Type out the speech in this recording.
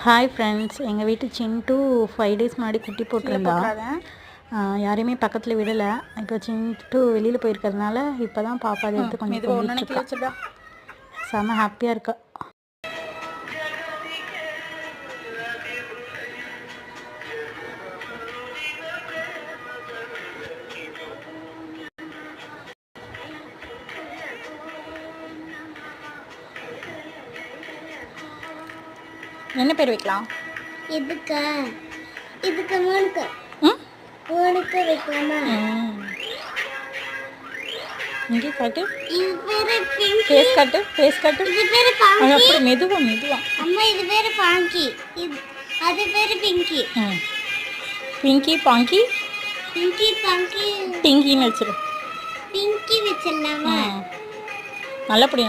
Hi friends, எங்கள் வீட்டு சின்ட்டு 5 days முன்னாடி குட்டி போட்டிருந்தா. யாரையுமே பக்கத்தில் விடலை. இப்போ சின்ட்டு வெளியில் போயிருக்கிறதுனால இப்போ தான் பாப்பா அதை எடுத்து கொஞ்சம் செம்ம ஹாப்பியாக இருக்கா. என்ன பேர் வைக்கலாம்? இதுக்கு மூணுக்கு வைக்கலாமா? இங்கே காட்டு, இது பேரு ஃபேஸ் காட்டு, ஃபேஸ் காட்டு. இது பேரு பாங்கி. அப்படி மெதுவா. அம்மா இது பேரு பாங்கி, அது பேரு பிங்கி. பிங்கி பாங்கி, பிங்கி பாங்கி, பிங்கின்னு வச்சிரு. பிங்கி வச்சிடலாமா? நல்லபடி